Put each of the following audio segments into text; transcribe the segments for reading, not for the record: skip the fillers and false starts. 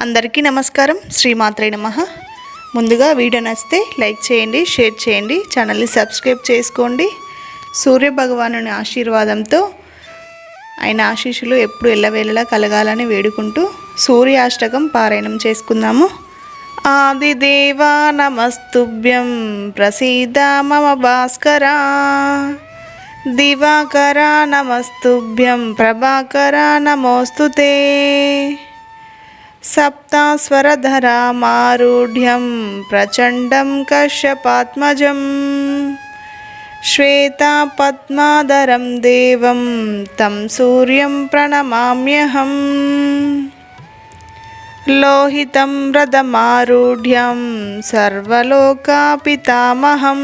అందరికీ నమస్కారం. శ్రీమాత్రే నమః. ముందుగా వీడియో నచ్చితే లైక్ చేయండి, షేర్ చేయండి, ఛానల్ని సబ్స్క్రైబ్ చేసుకోండి. సూర్య భగవానుని ఆశీర్వాదంతో ఆయన ఆశీస్సులు ఎప్పుడు ఎల్లవేళలా కలగాలని వేడుకుంటూ సూర్యాష్టకం పారాయణం చేసుకుందాము. ఆదిదేవా నమస్తుభ్యం ప్రసీద మమ భాస్కరా, దివాకరా నమస్తుభ్యం ప్రభాకరా నమోస్తుతే, సప్తాస్వరధరా మారూఢ్యం ప్రచండం కశ్యపాత్మజం, శ్వేతాపద్మాధరం దేవం తం సూర్యం ప్రణమామ్యహం, లోహితం రథమారూఢ్యం సర్వలోకాపితామహం,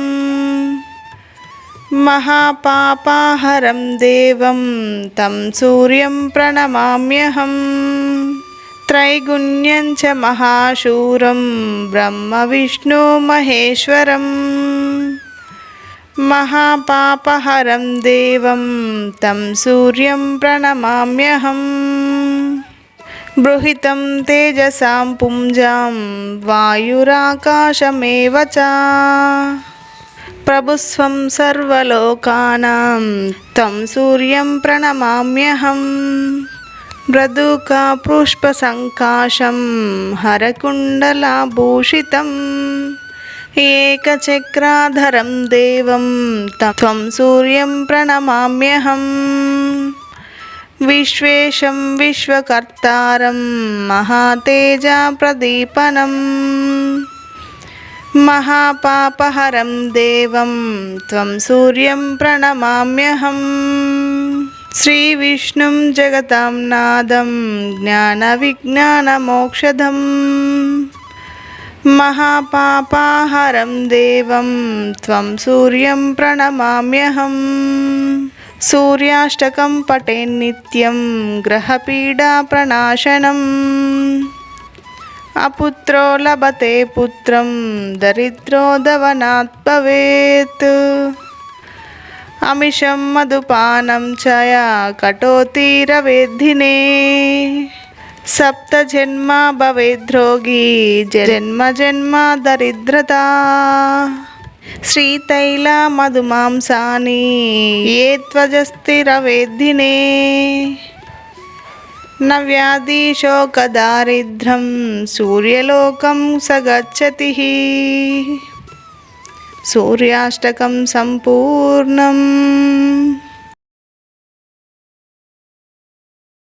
మహాపాపాహరం దేవం తం సూర్యం ప్రణమామ్యహం, త్రైగుణ్యం చ మహాశూరం బ్రహ్మ విష్ణు మహేశ్వరం, మహాపాపహరం దేవం తం సూర్యం ప్రణమామ్యహం, బృహితం తేజసాం పుంజాం వాయురాకాశమేవ చ, ప్రభుస్వం సర్వలోకానాం తం సూర్యం ప్రణమామ్యహం, మృదుకా పుష్పసంకాశం హరకుండలాభూషితం, ఏకచక్రాధరం దేవం త్వం సూర్యం ప్రణమామ్యహం, విశ్వేశం విశ్వకర్తారం మహాతేజా ప్రదీపనం, మహాపాపహరం దేవం త్వం సూర్యం ప్రణమామ్యహం, శ్రీవిష్ణుం జగతాం నాదం జ్ఞానవిజ్ఞానమోక్షదం, మహాపాపాహరం దేవం త్వం సూర్యం ప్రణమామ్యహం, సూర్యాష్టకం పఠేన్నిత్యం గ్రహపీడా ప్రణాశనం, అపుత్రో లభతే పుత్రం దరిద్రో దవనాత్ భవేత్, అమిషం మధుపానం చయ కటోతీరవేద్ధినే, సప్తజన్మ భవేద్రోగి జన్మ జన్మ దరిద్రత, శ్రీతైల మధుమాంసాని ఏ త్వజస్థిరవేద్ధినే, న వ్యాధి శోకదారిద్ర్యం సూర్యలోకం సగచ్చతి. సూర్యాష్టకం సంపూర్ణం.